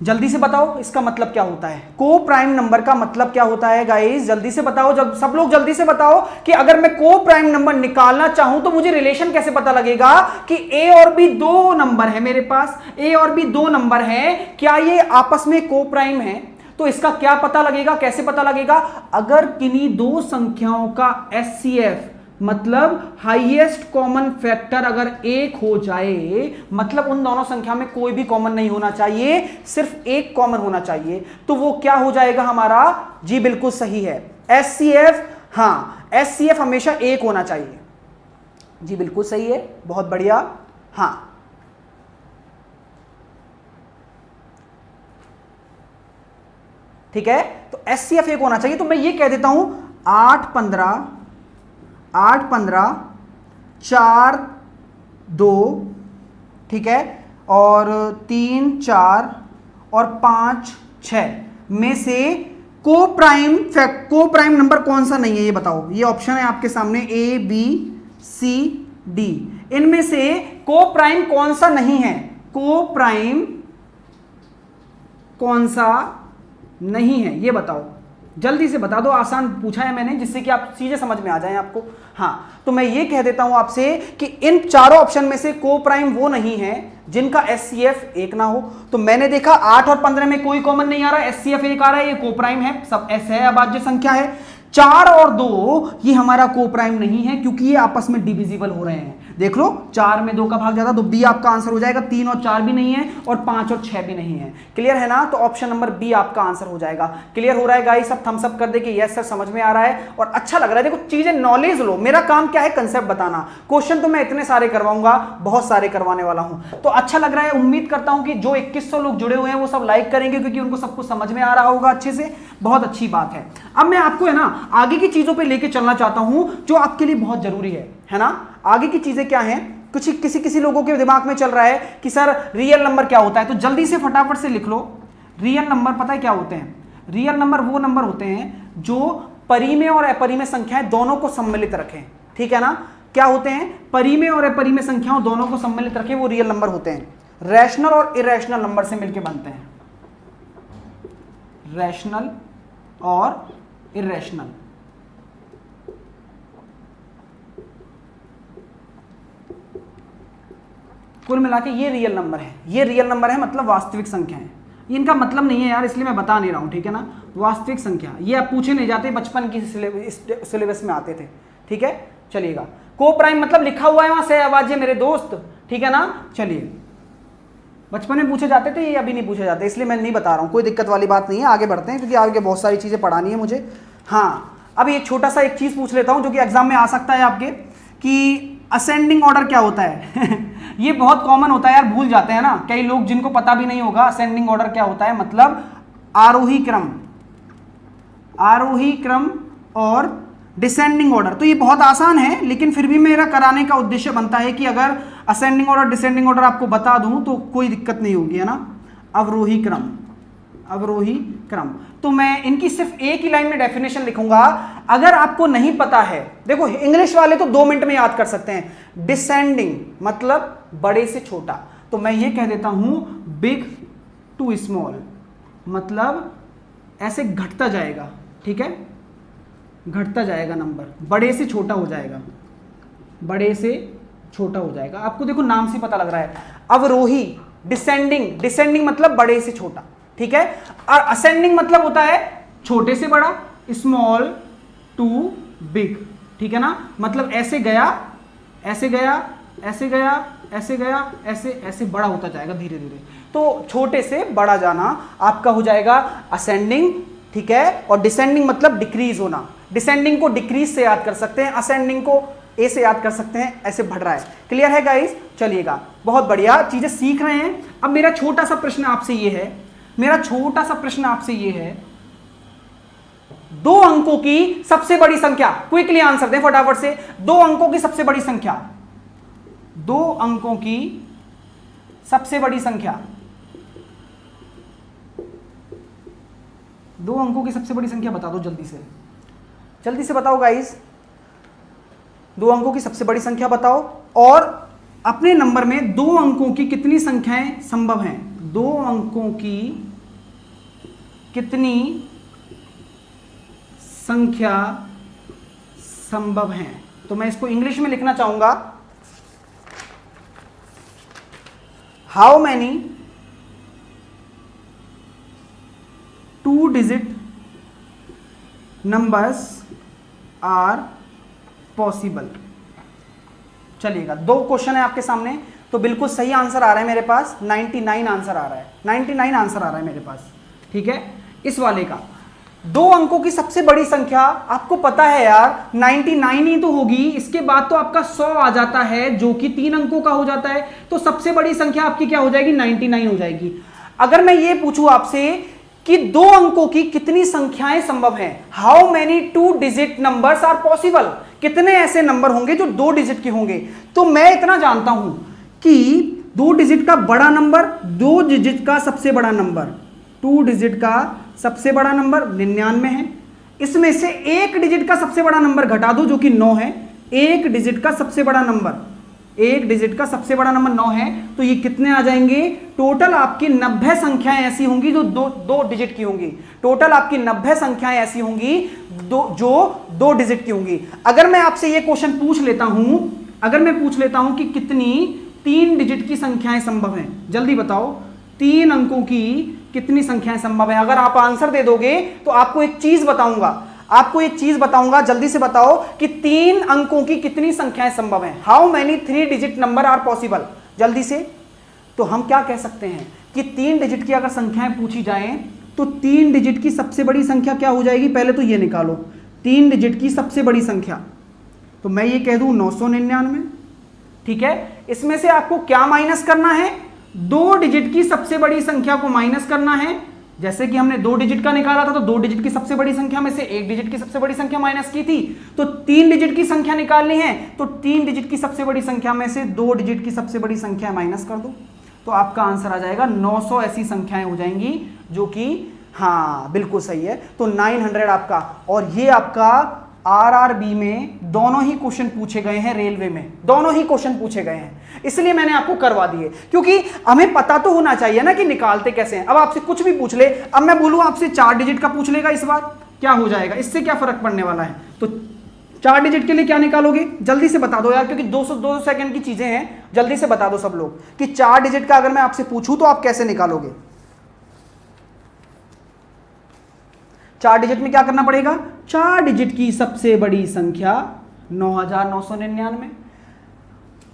जल्दी से बताओ इसका मतलब क्या होता है, को प्राइम नंबर का मतलब क्या होता है गाइस, जल्दी से बताओ। जब सब लोग जल्दी से बताओ कि अगर मैं को प्राइम नंबर निकालना चाहूं तो मुझे रिलेशन कैसे पता लगेगा कि ए और बी 2 नंबर है मेरे पास, ए और बी 2 नंबर है, क्या ये आपस में को प्राइम है। तो इसका क्या पता लगेगा, कैसे पता लगेगा, अगर किन्हीं 2 संख्याओं का एचसीएफ मतलब हाईएस्ट कॉमन फैक्टर अगर 1 हो जाए, मतलब उन दोनों संख्या में कोई भी कॉमन नहीं होना चाहिए, सिर्फ एक कॉमन होना चाहिए, तो वो क्या हो जाएगा हमारा, जी बिल्कुल सही है एचसीएफ। हाँ एचसीएफ हमेशा 1 होना चाहिए, जी बिल्कुल सही है, बहुत बढ़िया। हाँ ठीक है, तो एचसीएफ 1 होना चाहिए। तो मैं ये कह देता हूं 8, 15, 4, 2, ठीक है, और 3, 4 और 5, 6 में से को प्राइम नंबर कौन सा नहीं है, ये बताओ। ये ऑप्शन है आपके सामने ए, बी, सी, डी। इनमें से को प्राइम कौन सा नहीं है, को प्राइम कौन सा नहीं है, ये बताओ, जल्दी से बता दो। आसान पूछा है मैंने, जिससे कि आप सीधे समझ में आ जाए आपको। हाँ तो मैं ये कह देता हूं आपसे कि इन चारों ऑप्शन में से को प्राइम वो नहीं है जिनका एचसीएफ 1 ना हो। तो मैंने देखा 8 और 15 में कोई कॉमन नहीं आ रहा, एचसीएफ 1 आ रहा है, ये को प्राइम है, सब ऐसे है, अभाज्य संख्या है। 4 और 2 ये हमारा को प्राइम नहीं है क्योंकि ये आपस में डिविजिबल हो रहे हैं। देख लो 4 में 2 का भाग जाता तो बी आपका आंसर हो जाएगा। 3 और 4 भी नहीं है और 5 और 6 भी नहीं है। क्लियर है ना, तो ऑप्शन नंबर बी आपका आंसर हो जाएगा। क्लियर हो रहा है गाइस, सब थम्स अप कर दे कि यस सर समझ में आ रहा है और अच्छा लग रहा है। देखो चीजें नॉलेज लो, मेरा काम क्या है, कंसेप्ट बताना। क्वेश्चन तो मैं इतने सारे करवाऊंगा, बहुत सारे करवाने वाला हूं, तो अच्छा लग रहा है। उम्मीद करता हूं कि जो 2100 लोग जुड़े हुए हैं वो सब लाइक करेंगे क्योंकि उनको सब कुछ समझ में आ रहा होगा अच्छे से। बहुत अच्छी बात है। अब मैं आपको है ना आगे की चीजों पे लेके चलना चाहता हूं जो आपके लिए बहुत जरूरी है ना। आगे की चीजें क्या हैं, कुछ किसी लोगों के दिमाग में चल रहा है कि सर रियल नंबर क्या होता है, तो जल्दी से फटाफट से लिख लो। रियल नंबर पता है क्या होते हैं, रियल नंबर वो नंबर होते हैं जो परिमेय और अपरिमेय संख्याएं दोनों को सम्मिलित रखें। ठीक है ना, क्या होते हैं, परिमेय और अपरिमेय संख्याओं दोनों को सम्मिलित रखें, वो रियल नंबर होते हैं। रैशनल और इरेशनल नंबर से मिलकर बनते हैं, रैशनल और इरेशनल। कुल मिला के ये रियल नंबर है, ये रियल नंबर है मतलब वास्तविक संख्या है। इनका मतलब नहीं है यार, इसलिए मैं बता नहीं रहा हूं, ठीक है ना। वास्तविक संख्या ये आप पूछे नहीं जाते, बचपन की सिलेबस में आते थे, ठीक है। चलिएगा, को प्राइम मतलब लिखा हुआ है वहां से आवाज मेरे दोस्त, ठीक है ना। चलिए, बचपन में पूछे जाते थे, ये अभी नहीं पूछे जाते, इसलिए मैं नहीं बता रहा हूं, कोई दिक्कत वाली बात नहीं है। आगे बढ़ते हैं क्योंकि आगे बहुत सारी चीजें पढ़ानी है मुझे। हाँ, अब एक छोटा सा एक चीज पूछ लेता हूं जो कि एग्जाम में आ सकता है आपके, कि असेंडिंग ऑर्डर क्या होता है। ये बहुत कॉमन होता है यार, भूल जाते हैं ना कई लोग जिनको पता भी नहीं होगा। असेंडिंग ऑर्डर क्या होता है, मतलब आरोही क्रम और डिसेंडिंग ऑर्डर। तो ये बहुत आसान है, लेकिन फिर भी मेरा कराने का उद्देश्य बनता है कि अगर असेंडिंग ऑर्डर डिसेंडिंग ऑर्डर आपको बता दूं तो कोई दिक्कत नहीं होगी, है ना। अवरोही क्रम, तो मैं इनकी सिर्फ एक ही लाइन में डेफिनेशन लिखूंगा। अगर आपको नहीं पता है, देखो इंग्लिश वाले तो 2 मिनट में याद कर सकते हैं। डिसेंडिंग मतलब बड़े से छोटा, तो मैं ये कह देता हूं बिग टू स्मॉल, मतलब ऐसे घटता जाएगा, ठीक है, घटता जाएगा नंबर, बड़े से छोटा हो जाएगा, बड़े से छोटा हो जाएगा। आपको देखो नाम से पता लग रहा है, अवरोही, डिसेंडिंग मतलब बड़े से छोटा, ठीक है। और असेंडिंग मतलब होता है छोटे से बड़ा, स्मॉल टू बिग, ठीक है ना, मतलब ऐसे गया, ऐसे गया, ऐसे गया, ऐसे गया, ऐसे ऐसे बड़ा होता जाएगा धीरे धीरे। तो छोटे से बड़ा जाना आपका हो जाएगा असेंडिंग, ठीक है, और डिसेंडिंग मतलब डिक्रीज होना। डिसेंडिंग को डिक्रीज से याद कर सकते हैं, असेंडिंग को ए से याद कर सकते हैं, ऐसे बढ़ रहा है। क्लियर है गाइस? चलिएगा, बहुत बढ़िया चीजें सीख रहे हैं। अब मेरा छोटा सा प्रश्न आपसे ये है, मेरा छोटा सा प्रश्न आपसे ये है, 2 अंकों की सबसे बड़ी संख्या, क्विकली आंसर दें फटाफट से। 2 अंकों की सबसे बड़ी संख्या, 2 अंकों की सबसे बड़ी संख्या, 2 अंकों की सबसे बड़ी संख्या बता दो जल्दी से, जल्दी से बताओ गाइस। 2 अंकों की सबसे बड़ी संख्या बताओ, और अपने नंबर में 2 अंकों की कितनी संख्याएं संभव हैं? 2 अंकों की कितनी संख्या संभव हैं? तो मैं इसको इंग्लिश में लिखना चाहूंगा, how many 2 digit numbers are possible. चलिएगा, 2 क्वेश्चन है आपके सामने, तो बिल्कुल सही आंसर आ रहा है मेरे पास, 99 आंसर आ रहा है, 99 आंसर आ रहा है मेरे पास, ठीक है। इस वाले का 2 अंकों की सबसे बड़ी संख्या आपको पता है यार 99 ही तो होगी, इसके बाद तो आपका 100 आ जाता है जो कि 3 अंकों का हो जाता है, तो सबसे बड़ी संख्या आपकी क्या हो जाएगी? 99 हो जाएगी। अगर मैं ये पूछूं आपसे कि 2 अंकों की कितनी संख्याएं संभव हैं, how many 2 digit numbers are possible, कितने ऐसे नंबर होंगे जो 2 डिजिट के होंगे, तो मैं इतना जानता हूं कि 2 डिजिट का बड़ा नंबर, 2 डिजिट का सबसे बड़ा नंबर, 2 डिजिट का सबसे बड़ा नंबर 99 है। इसमें से 1 डिजिट का सबसे बड़ा नंबर घटा दो जो कि 9 है। 1 डिजिट का सबसे बड़ा नंबर, 1 डिजिट का सबसे बड़ा नंबर 9 है, तो ये कितने आ जाएंगे? टोटल आपकी 90 संख्याएं ऐसी होंगी जो 2 डिजिट की होंगी। टोटल आपकी 90 संख्याएं ऐसी होंगी जो 2 डिजिट की होंगी। अगर मैं आपसे ये क्वेश्चन पूछ लेता हूं, अगर मैं पूछ लेता हूं कि कितनी 3 डिजिट की संख्याएं संभव हैं, जल्दी बताओ 3 अंकों की कितनी संख्याएं संभव है? अगर आप आंसर दे दोगे तो आपको एक चीज बताऊंगा, आपको एक चीज बताऊंगा, जल्दी से बताओ कि 3 अंकों की कितनी संख्याएं संभव हैं, how many 3 digit number are possible, जल्दी से। तो हम क्या कह सकते हैं कि 3 डिजिट की अगर संख्याएं पूछी जाएं तो 3 डिजिट की सबसे बड़ी संख्या क्या हो जाएगी? पहले तो ये निकालो, 3 डिजिट की सबसे बड़ी संख्या, तो मैं ये कह दूं 999, ठीक है। इसमें से आपको क्या माइनस करना है? 2 डिजिट की सबसे बड़ी संख्या को माइनस करना है। जैसे कि हमने 2 डिजिट का निकाला था, तो 2 डिजिट की सबसे बड़ी संख्या में से 1 डिजिट की सबसे बड़ी संख्या माइनस की थी, तो 3 डिजिट की संख्या निकालनी है, तो 3 डिजिट की सबसे बड़ी संख्या में से 2 डिजिट की सबसे बड़ी संख्या माइनस कर दो, तो आपका आंसर आ जाएगा 900 ऐसी संख्याएं हो जाएंगी जो कि हाँ बिल्कुल सही है। तो 900 आपका, और ये आपका आरआरबी में दोनों ही क्वेश्चन पूछे गए हैं, रेलवे में दोनों ही क्वेश्चन पूछे गए हैं, इसलिए मैंने आपको करवा दिए, क्योंकि हमें पता तो होना चाहिए ना कि निकालते कैसे हैं। अब आपसे कुछ भी पूछ ले, अब मैं बोलूं आपसे 4 डिजिट का पूछ लेगा इस बार, क्या हो जाएगा? इससे क्या फर्क पड़ने वाला है? तो 4 डिजिट के लिए क्या निकालोगे? जल्दी से बता दो यार, क्योंकि 2 सेकंड की चीजें हैं, जल्दी से बता दो सब लोग कि 4 डिजिट का अगर मैं आपसे पूछूं तो आप कैसे निकालोगे? 4 डिजिट में क्या करना पड़ेगा? 4 डिजिट की सबसे बड़ी संख्या 9999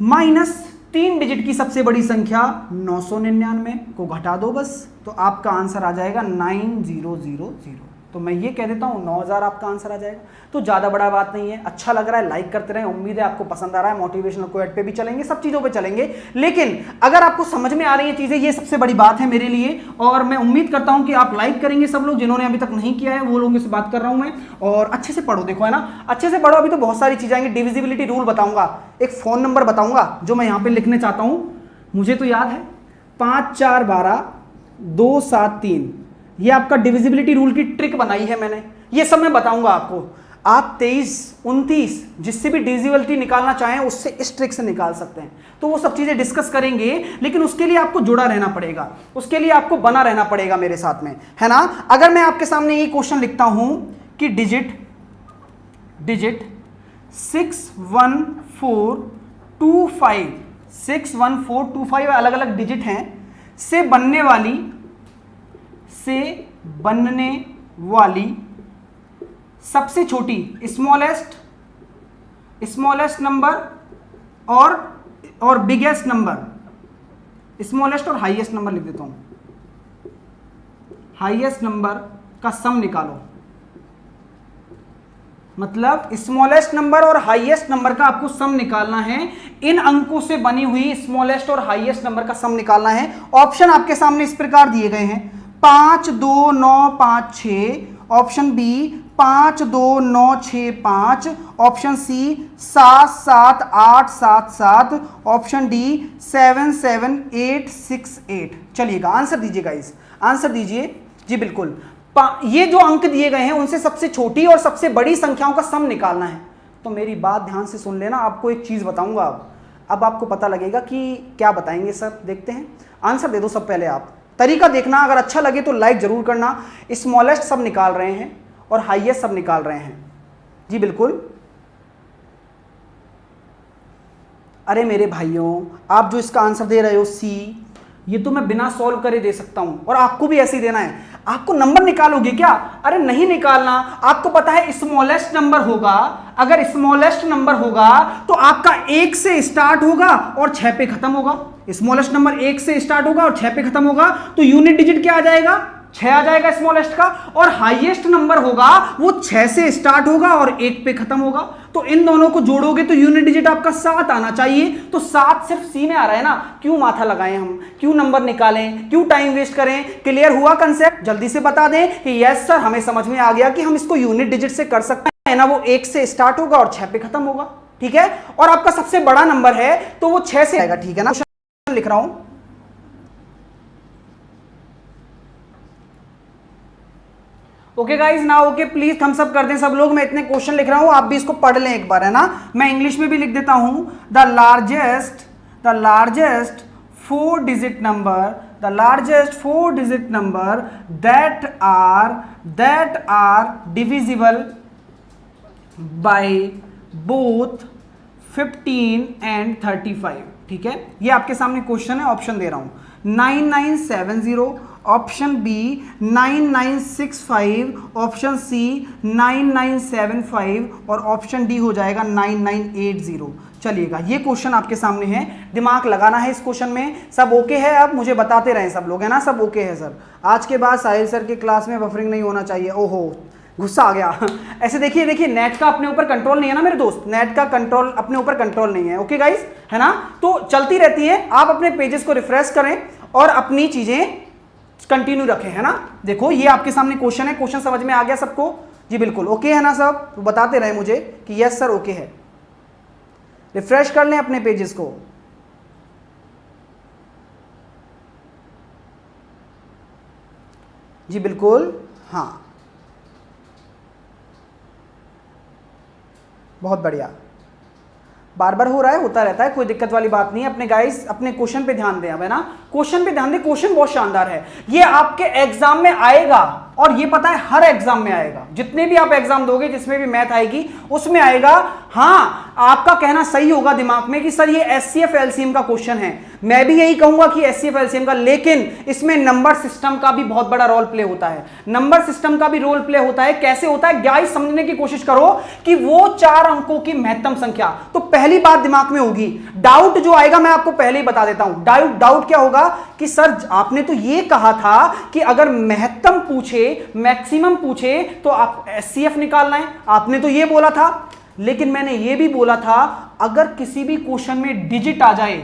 माइनस 3 डिजिट की सबसे बड़ी संख्या 999 को घटा दो बस, तो आपका आंसर आ जाएगा 9000। तो मैं ये कह देता हूं 9000 आपका आंसर आ जाएगा। तो ज़्यादा बड़ा बात नहीं है, अच्छा लग रहा है, लाइक करते रहें, उम्मीद है आपको पसंद आ रहा है। मोटिवेशनल क्वेट पे भी चलेंगे, सब चीज़ों पे चलेंगे, लेकिन अगर आपको समझ में आ रही है चीज़ें, ये सबसे बड़ी बात है मेरे लिए। और मैं उम्मीद करता हूं कि आप लाइक करेंगे सब लोग, जिन्होंने अभी तक नहीं किया है वो लोगों से बात कर रहा हूं मैं। और अच्छे से पढ़ो, देखो है ना, अच्छे से पढ़ो। अभी तो बहुत सारी चीज़ें आएंगी, डिविजिबिलिटी रूल बताऊंगा, एक फ़ोन नंबर बताऊंगा जो मैं यहाँ पर लिखने चाहता हूँ, मुझे तो याद है 5412-273, ये आपका डिविजिबिलिटी रूल की ट्रिक बनाई है मैंने, ये सब मैं बताऊंगा आपको। आप 23, 29 जिससे भी डिविजिबिलिटी निकालना चाहें उससे इस ट्रिक से निकाल सकते हैं, तो वो सब चीजें डिस्कस करेंगे, लेकिन उसके लिए आपको जुड़ा रहना पड़ेगा, उसके लिए आपको बना रहना पड़ेगा मेरे साथ में, है ना। अगर मैं आपके सामने ये क्वेश्चन लिखता हूं कि डिजिट 61425 अलग अलग डिजिट हैं, से बनने वाली सबसे छोटी स्मॉलेस्ट नंबर और बिगेस्ट नंबर, स्मॉलेस्ट और हाईएस्ट नंबर लिख देता हूं, हाईएस्ट नंबर का सम निकालो। मतलब स्मॉलेस्ट नंबर और हाईएस्ट नंबर का आपको सम निकालना है। इन अंकों से बनी हुई स्मॉलेस्ट और हाईएस्ट नंबर का सम निकालना है। ऑप्शन आपके सामने इस प्रकार दिए गए हैं, 5 2 9 5 6, option B 5 2 9 6 5, option C 7 7 8 7 7, option D 7 7 8 6 8। चलिएगा आंसर दीजिएगा, इस आंसर दीजिए जी। बिल्कुल ये जो अंक दिए गए हैं उनसे सबसे छोटी और सबसे बड़ी संख्याओं का सम निकालना है। तो मेरी बात ध्यान से सुन लेना, आपको एक चीज बताऊंगा अब आपको पता लगेगा कि क्या बताएंगे सर। देखते हैं, आंसर दे दो सब पहले आप। तरीका देखना, अगर अच्छा लगे तो लाइक जरूर करना। स्मॉलेस्ट सब निकाल रहे हैं और हाईएस्ट सब निकाल रहे हैं जी। बिल्कुल, अरे मेरे भाइयों, आप जो इसका आंसर दे रहे हो सी, ये तो मैं बिना सॉल्व करे दे सकता हूं और आपको भी ऐसे ही देना है। आपको नंबर निकालोगे क्या? अरे नहीं निकालना, आपको पता है स्मॉलेस्ट नंबर होगा। अगर स्मॉलेस्ट नंबर होगा तो आपका 1 से स्टार्ट होगा और 6 पे खत्म होगा। स्मॉलेस्ट नंबर 1 से स्टार्ट होगा और 6 पे खत्म होगा, तो यूनिट डिजिट क्या आ जाएगा? 6 आ जाएगा स्मॉलेस्ट का। और हाईएस्ट नंबर होगा वो 6 से स्टार्ट होगा और 1 पे खत्म होगा। तो इन दोनों को जोड़ोगे तो यूनिट डिजिट आपका 7 आना चाहिए। तो 7 सिर्फ सी में आ रहा है ना, क्यों माथा लगाएं हम, क्यों नंबर निकालें, क्यों टाइम वेस्ट करें। क्लियर हुआ कंसेप्ट? जल्दी से बता दें कि यस सर हमें समझ में आ गया कि हम इसको यूनिट डिजिट से कर सकते हैं ना। वो 1 से स्टार्ट होगा और 6 पे खत्म होगा, ठीक है। और आपका सबसे बड़ा नंबर है तो वो 6 से आएगा, ठीक है ना। लिख रहा हूं, ओके गाइज ना, ओके प्लीज थम्स अप कर दें सब लोग। मैं इतने क्वेश्चन लिख रहा हूं, आप भी इसको पढ़ लें एक बार, है ना। मैं इंग्लिश में भी लिख देता हूं, the largest 4 digit number that are divisible by both 15 and 35, ठीक है। ये आपके सामने क्वेश्चन है, ऑप्शन दे रहा हूं 9970, ऑप्शन बी 9965, ऑप्शन सी 9975 और ऑप्शन डी हो जाएगा 9980। चलिएगा, ये क्वेश्चन आपके सामने है, दिमाग लगाना है इस क्वेश्चन में। सब ओके है? अब मुझे बताते रहें सब लोग, है ना। सब ओके है सर? आज के बाद साहिल सर की क्लास में बफरिंग नहीं होना चाहिए। ओहो, गुस्सा आ गया। ऐसे देखिए नेट का अपने ऊपर कंट्रोल नहीं है ना मेरे दोस्त, नेट का कंट्रोल अपने ऊपर कंट्रोल नहीं है। ओके गाइस, है ना। तो चलती रहती है, आप अपने पेजेस को रिफ्रेश करें और अपनी चीजें कंटिन्यू रखें, है ना। देखो ये आपके सामने क्वेश्चन है, क्वेश्चन समझ में आ गया सबको जी? बिल्कुल ओके है ना सब? तो बताते रहे मुझे कि यस सर ओके है। रिफ्रेश कर लें अपने पेजेस को। जी बिल्कुल, हाँ बहुत बढ़िया। बार बार हो रहा है, होता रहता है, कोई दिक्कत वाली बात नहीं है। अपने गाइस अपने क्वेश्चन पे ध्यान दें, अब है ना। क्वेश्चन पे ध्यान दें, क्वेश्चन बहुत शानदार है। ये आपके एग्जाम में आएगा और ये पता है हर एग्जाम में आएगा। जितने भी आप एग्जाम दोगे, जिसमें भी मैथ आएगी उसमें आएगा। हाँ, आपका कहना सही होगा दिमाग में कि सर ये एचसीएफ एलसीएम का क्वेश्चन है। मैं भी यही कहूंगा कि एचसीएफ एलसीएम का, लेकिन इसमें नंबर सिस्टम का भी बहुत बड़ा रोल प्ले होता है। नंबर सिस्टम का भी रोल प्ले होता है। कैसे होता है गाइस, समझने की कोशिश करो कि वो 4 अंकों की महत्तम संख्या। तो पहली बात दिमाग में होगी, डाउट जो आएगा मैं आपको पहले ही बता देता हूं। डाउट क्या होगा कि सर आपने तो ये कहा था कि अगर महत्तम पूछे, मैक्सिमम पूछे तो आप एचसीएफ निकालना है, आपने तो ये बोला था। लेकिन मैंने ये भी बोला था अगर किसी भी क्वेश्चन में डिजिट आ जाए,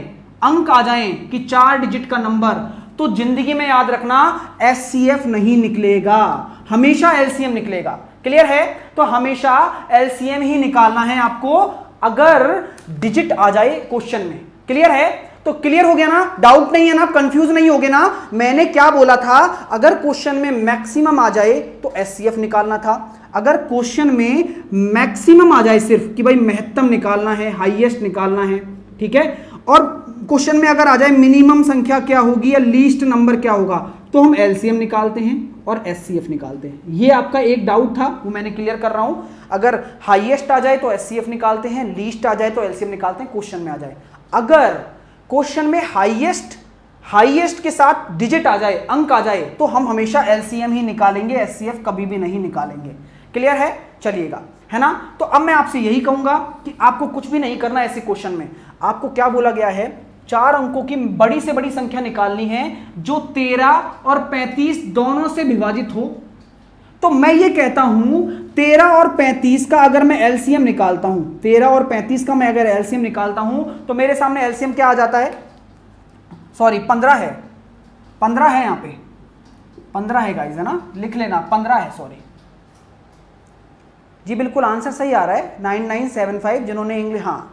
अंक आ जाए कि 4 डिजिट का नंबर, तो जिंदगी में याद रखना एचसीएफ नहीं निकलेगा, हमेशा एलसीएम निकलेगा। क्लियर है? तो हमेशा एलसीएम ही निकालना है आपको अगर डिजिट आ जाए क्वेश्चन में। क्लियर है? तो क्लियर हो गया ना, डाउट नहीं है ना, कंफ्यूज नहीं हो गए ना। मैंने क्या बोला था, अगर क्वेश्चन में मैक्सिमम आ जाए तो एचसीएफ निकालना था। अगर क्वेश्चन में मैक्सिमम आ जाए सिर्फ कि भाई महत्तम निकालना है, हाईएस्ट निकालना है, ठीक है, और क्वेश्चन में अगर आ जाए मिनिमम संख्या क्या होगी या लीस्ट नंबर क्या होगा, तो हम एलसीएम निकालते हैं और एचसीएफ निकालते हैं। ये आपका एक डाउट था, वो मैंने क्लियर कर रहा हूं। अगर हाईएस्ट आ जाए तो एचसीएफ निकालते हैं, लीस्ट आ जाए तो एलसीएम निकालते हैं, क्वेश्चन में आ जाए। अगर क्वेश्चन में हाईएस्ट के साथ डिजिट आ जाए, अंक आ जाए, तो हम हमेशा एलसीएम ही निकालेंगे, एचसीएफ कभी भी नहीं निकालेंगे। क्लियर है? चलिएगा, है ना। तो अब मैं आपसे यही कहूंगा कि आपको कुछ भी नहीं करना ऐसे क्वेश्चन में। आपको क्या बोला गया है, 4 अंकों की बड़ी से बड़ी संख्या निकालनी है जो 13 और 35 दोनों से विभाजित हो। तो मैं ये कहता हूं 13 और 35 का अगर मैं एलसीएम निकालता हूं, 13 और 35 का मैं अगर एलसीएम निकालता हूं तो मेरे सामने एलसीएम क्या आ जाता है, सॉरी 15 है, 15 है, यहां पे 15 है गाइस, है ना, लिख लेना 15 है, सॉरी जी, बिल्कुल आंसर सही आ रहा है 9975 जिन्होंने इंग्लिश, हाँ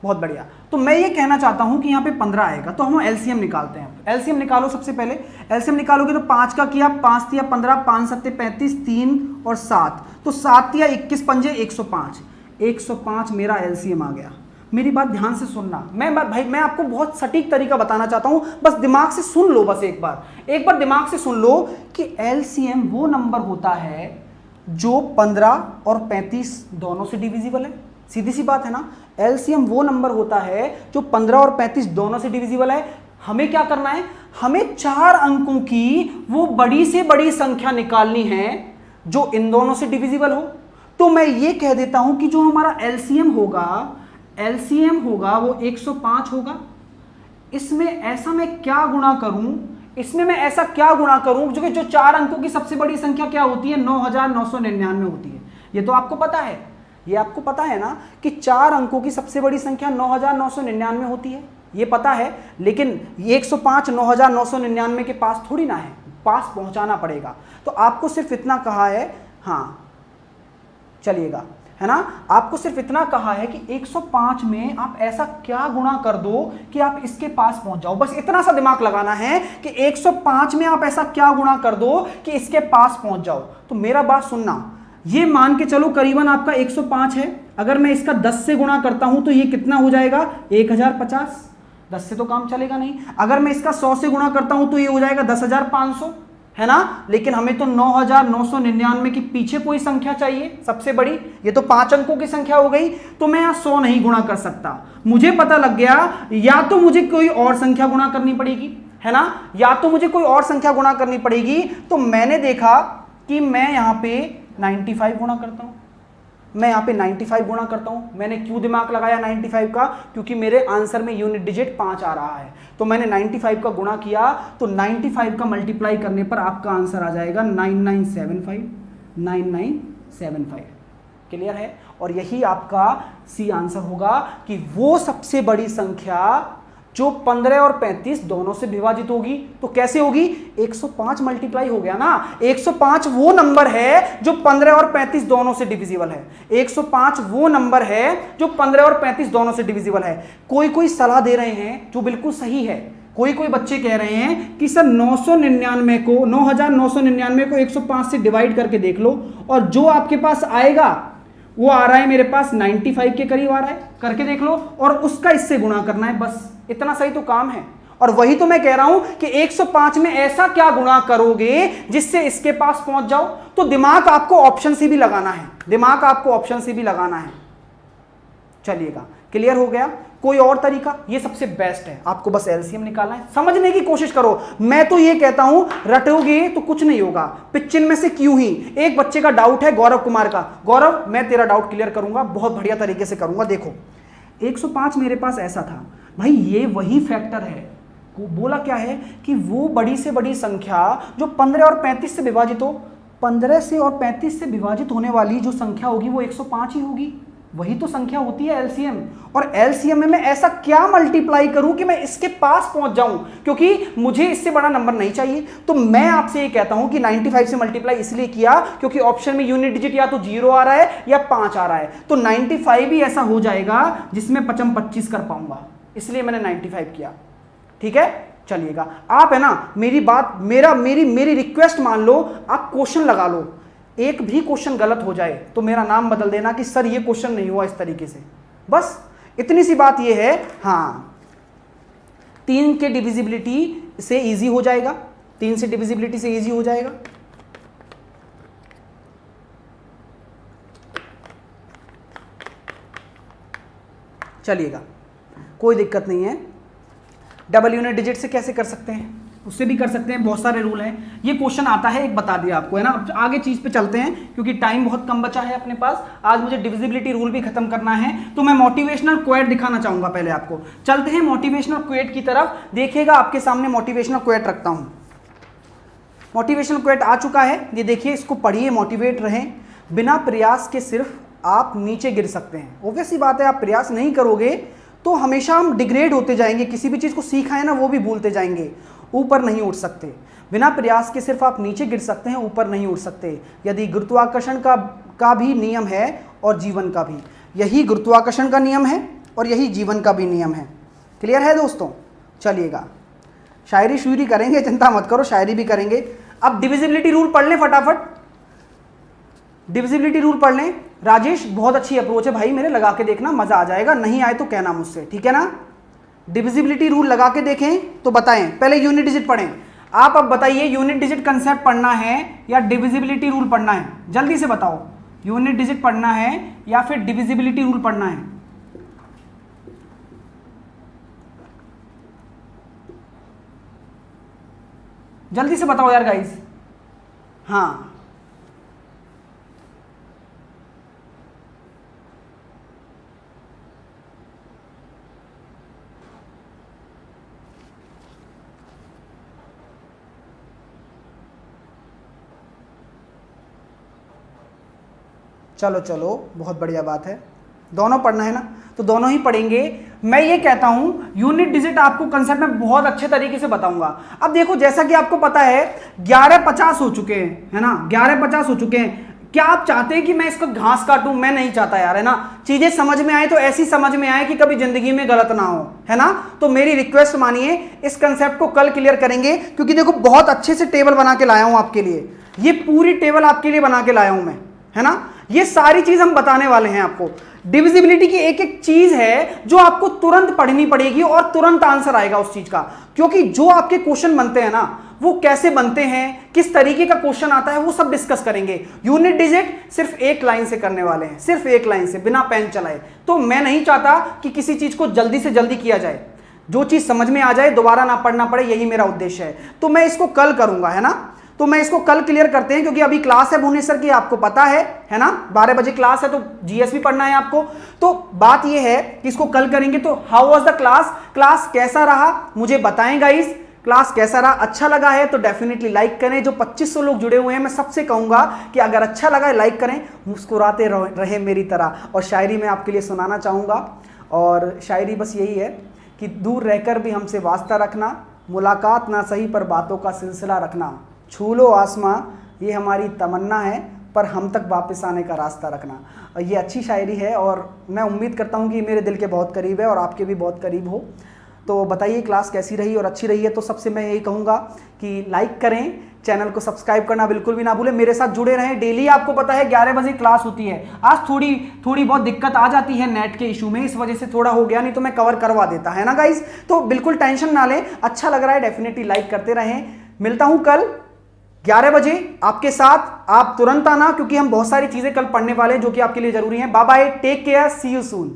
बहुत बढ़िया। तो मैं ये कहना चाहता हूं कि यहां पे 15 आएगा, तो हम एलसीएम निकालते हैं। एलसीएम निकालो, सबसे पहले एलसीएम निकालोगे तो 5 का किया, 5 तिया 15, 5 सत्ते 35, 3 और 7, तो 7 तिया 21 पंजे 105, 105 मेरा एलसीएम आ गया। मेरी बात ध्यान से सुनना, मैं आपको बहुत सटीक तरीका बताना चाहता हूं, बस दिमाग से सुन लो, बस एक बार दिमाग से सुन लो कि एलसीएम वो नंबर होता है जो 15 और 35 दोनों से डिविजिबल है। सीधी सी बात है ना, एलसीएम वो नंबर होता है जो 15 और 35 दोनों से डिविजिबल है। हमें क्या करना है, हमें 4 अंकों की वो बड़ी से बड़ी संख्या निकालनी है जो इन दोनों से डिविजिबल हो। तो मैं ये कह देता हूं कि जो हमारा एलसीएम होगा वो 105 होगा। इसमें ऐसा मैं क्या गुणा करूं, इसमें मैं ऐसा क्या गुणा करूं जो 4 अंकों की सबसे बड़ी संख्या क्या होती है, 9999 होती है। ये तो आपको पता है, ये आपको पता है ना कि 4 अंकों की सबसे बड़ी संख्या 9999 होती है, ये पता है। लेकिन 105 9999 के पास थोड़ी ना है, पास पहुंचाना पड़ेगा। तो आपको सिर्फ इतना कहा है, हाँ चलिएगा, है ना, आपको सिर्फ इतना कहा है कि 105 में आप ऐसा क्या गुणा कर दो कि आप इसके पास पहुंच जाओ। बस इतना सा दिमाग लगाना है कि 105 में आप ऐसा क्या गुणा कर दो कि इसके पास पहुंच जाओ। तो मेरा बात सुनना, ये मान के चलो करीबन आपका 105 है, अगर मैं इसका 10 से गुणा करता हूं तो ये कितना हो जाएगा, 1050। 10 से तो काम चलेगा नहीं। अगर मैं इसका 100 से गुणा करता हूं तो ये हो जाएगा 10,500, है ना। लेकिन हमें तो 9999 के पीछे कोई संख्या चाहिए सबसे बड़ी, ये तो 5 अंकों की संख्या हो गई। तो मैं यहां 100 नहीं गुणा कर सकता, मुझे पता लग गया या तो मुझे कोई और संख्या गुणा करनी पड़ेगी, है ना, या तो मुझे कोई और संख्या गुणा करनी पड़ेगी। तो मैंने देखा कि मैं यहां पे 95 गुणा करता हूं, मैं यहां पे 95 गुणा करता हूं। मैंने क्यों दिमाग लगाया 95 का, क्योंकि मेरे आंसर में यूनिट डिजिट 5 आ रहा है। तो मैंने 95 का गुणा किया, तो 95 का मल्टीप्लाई करने पर आपका आंसर आ जाएगा 9975। क्लियर है। और यही आपका सी आंसर होगा कि वो सबसे बड़ी संख्या जो 15 और 35 दोनों से विभाजित होगी। तो कैसे होगी, 105 मल्टीप्लाई हो गया ना। 105 वो नंबर है जो 15 और 35 दोनों से डिविजिबल है। 105 वो नंबर है जो 15 और 35 दोनों से डिविजिबल है। कोई सलाह दे रहे हैं जो बिल्कुल सही है, कोई बच्चे कह रहे हैं कि सर 9999 को 105 से डिवाइड करके देख लो, और जो आपके पास आएगा वो आ रहा है मेरे पास 95 के करीब आ रहा है, करके देख लो, और उसका इससे गुणा करना है, बस इतना सही तो काम है। और वही तो मैं कह रहा हूं कि 105 में ऐसा क्या गुणा करोगे जिससे इसके पास पहुंच जाओ। तो दिमाग आपको ऑप्शन से भी लगाना है, दिमाग आपको ऑप्शन से भी लगाना है। चलिएगा, क्लियर हो गया। कोई और तरीका, ये सबसे बेस्ट है। आपको बस एलसीएम निकालना है, समझने की कोशिश करो। मैं तो ये कहता हूं रटोगे तो कुछ नहीं होगा, पिच्चिन में से क्यों ही। एक बच्चे का डाउट है, गौरव कुमार का। गौरव, मैं तेरा डाउट क्लियर करूंगा, बहुत बढ़िया तरीके से करूंगा। देखो 105 मेरे पास ऐसा था भाई, ये वही फैक्टर है, बोला क्या है कि वो बड़ी से बड़ी संख्या जो 15 और 35 से विभाजित हो, 15 से और 35 से विभाजित होने वाली जो संख्या होगी वो 105 ही होगी। वही तो संख्या होती है एलसीएम। और एलसीएम में मैं ऐसा क्या मल्टीप्लाई करूं कि मैं इसके पास पहुंच जाऊं, क्योंकि मुझे इससे बड़ा नंबर नहीं चाहिए। तो मैं आपसे ये कहता हूं कि 95 से मल्टीप्लाई इसलिए किया क्योंकि ऑप्शन में यूनिट डिजिट या तो 0 आ रहा है या 5 आ रहा है। तो 95 भी ऐसा हो जाएगा जिसमें 25 कर पाऊंगा, इसलिए मैंने 95 किया। ठीक है, चलिएगा। आप है ना, मेरी बात, मेरी रिक्वेस्ट मान लो, आप क्वेश्चन लगा लो। एक भी क्वेश्चन गलत हो जाए तो मेरा नाम बदल देना कि सर ये क्वेश्चन नहीं हुआ इस तरीके से, बस इतनी सी बात ये है। हाँ, 3 के डिविजिबिलिटी से इजी हो जाएगा, 3 से डिविजिबिलिटी से इजी हो जाएगा। चलिएगा, कोई दिक्कत नहीं है। डबल यूनिट डिजिट से कैसे कर सकते हैं, उससे भी कर सकते हैं, बहुत सारे रूल हैं। ये क्वेश्चन आता है, एक बता दिया आपको, है ना। अब आगे चीज पे चलते हैं क्योंकि टाइम बहुत कम बचा है अपने पास। आज मुझे डिविजिबिलिटी रूल भी खत्म करना है, तो मैं मोटिवेशनल क्वेट दिखाना चाहूंगा पहले आपको। चलते हैं मोटिवेशनल क्वेट की तरफ। देखिएगा आपके सामने मोटिवेशनल क्वेट रखता हूं। मोटिवेशनल क्वेट आ चुका है, ये देखिए, इसको पढ़िए। मोटिवेट रहें, बिना प्रयास के सिर्फ आप नीचे गिर सकते हैं। ऑब्वियस सी बात है, आप प्रयास नहीं करोगे तो हमेशा हम डिग्रेड होते जाएंगे, किसी भी चीज़ को सीखा है ना वो भी भूलते जाएंगे, ऊपर नहीं उठ सकते। बिना प्रयास के सिर्फ आप नीचे गिर सकते हैं, ऊपर नहीं उठ सकते। यदि गुरुत्वाकर्षण का भी नियम है और जीवन का भी, यही गुरुत्वाकर्षण का नियम है और यही जीवन का भी नियम है। क्लियर है दोस्तों? चलिएगा, शायरी शुयरी करेंगे, चिंता मत करो, शायरी भी करेंगे। अब डिविजिबिलिटी रूल पढ़ लें फटाफट, डिविजिबिलिटी रूल पढ़ लें। राजेश, बहुत अच्छी अप्रोच है भाई मेरे, लगा के देखना, मजा आ जाएगा, नहीं आए तो कहना मुझसे, ठीक है ना। डिविजिबिलिटी रूल लगा के देखें तो बताएं। पहले यूनिट डिजिट पढ़ें। आप अब बताइए, यूनिट डिजिट कंसेप्ट पढ़ना है या डिविजिबिलिटी रूल पढ़ना है? जल्दी से बताओ, यूनिट डिजिट पढ़ना है या फिर डिविजिबिलिटी रूल पढ़ना है? जल्दी से बताओ यार गाइस। हाँ, चलो चलो, बहुत बढ़िया बात है। दोनों पढ़ना है ना, तो दोनों ही पढ़ेंगे। मैं ये कहता हूं यूनिट डिजिट आपको कंसेप्ट में बहुत अच्छे तरीके से बताऊंगा। अब देखो, जैसा कि आपको पता है 11:50 हो चुके हैं, है ना, 11:50 हो चुके हैं। क्या आप चाहते हैं कि मैं इसको घास काटूं? मैं नहीं चाहता यार, है ना। चीजें समझ में आए तो ऐसी समझ में आए कि कभी जिंदगी में गलत ना हो, है ना। तो मेरी रिक्वेस्ट मानिए, इस कंसेप्ट को कल क्लियर करेंगे, क्योंकि देखो बहुत अच्छे से टेबल बना के लाया हूं आपके लिए। ये पूरी टेबल आपके लिए बना के लाया हूं मैं, है ना। ये सारी चीज हम बताने वाले हैं आपको। डिविजिबिलिटी की एक एक चीज है जो आपको तुरंत पढ़नी पड़ेगी और तुरंत आंसर आएगा उस चीज का, क्योंकि जो आपके क्वेश्चन बनते हैं ना, वो कैसे बनते हैं, किस तरीके का क्वेश्चन आता है, वो सब डिस्कस करेंगे। यूनिट डिजिट सिर्फ एक लाइन से करने वाले हैं, सिर्फ एक लाइन से, बिना पेन चलाए। तो मैं नहीं चाहता कि किसी चीज को जल्दी से जल्दी किया जाए, जो चीज समझ में आ जाए दोबारा ना पढ़ना पड़े, यही मेरा उद्देश्य है। तो मैं इसको कल करूंगा, है ना। तो मैं इसको कल क्लियर करते हैं, क्योंकि अभी क्लास है भुवनेश्वर की, आपको पता है ना, 12 बजे क्लास है, तो जीएस भी पढ़ना है आपको। तो बात ये है कि इसको कल करेंगे। तो how was the class? Class कैसा रहा मुझे बताएं गाइस। क्लास कैसा रहा? अच्छा लगा है तो डेफिनेटली लाइक करें। जो 2500 लोग जुड़े हुए हैं, मैं सबसे कहूंगा कि अगर अच्छा लगा है लाइक करें, मुस्कुराते रहे मेरी तरह। और शायरी मैं आपके लिए सुनाना चाहूँगा, और शायरी बस यही है कि दूर रहकर भी हमसे वास्ता रखना, मुलाकात ना सही पर बातों का सिलसिला रखना, छू लो आसमां ये हमारी तमन्ना है, पर हम तक वापस आने का रास्ता रखना। और ये अच्छी शायरी है और मैं उम्मीद करता हूँ कि मेरे दिल के बहुत करीब है और आपके भी बहुत करीब हो। तो बताइए क्लास कैसी रही, और अच्छी रही है तो सबसे मैं यही कहूँगा कि लाइक करें, चैनल को सब्सक्राइब करना बिल्कुल भी ना भूलें, मेरे साथ जुड़े रहें। डेली आपको पता है 11 बजे क्लास होती है। आज थोड़ी बहुत दिक्कत आ जाती है नेट के इशू में, इस वजह से थोड़ा हो गया, नहीं तो मैं कवर करवा देता, है ना गाइस। तो बिल्कुल टेंशन ना लें, अच्छा लग रहा है डेफिनेटली लाइक करते रहें। मिलता हूँ कल 11 बजे आपके साथ। आप तुरंत आना, क्योंकि हम बहुत सारी चीजें कल पढ़ने वाले हैं जो कि आपके लिए जरूरी हैं। Bye bye, take care, see you soon.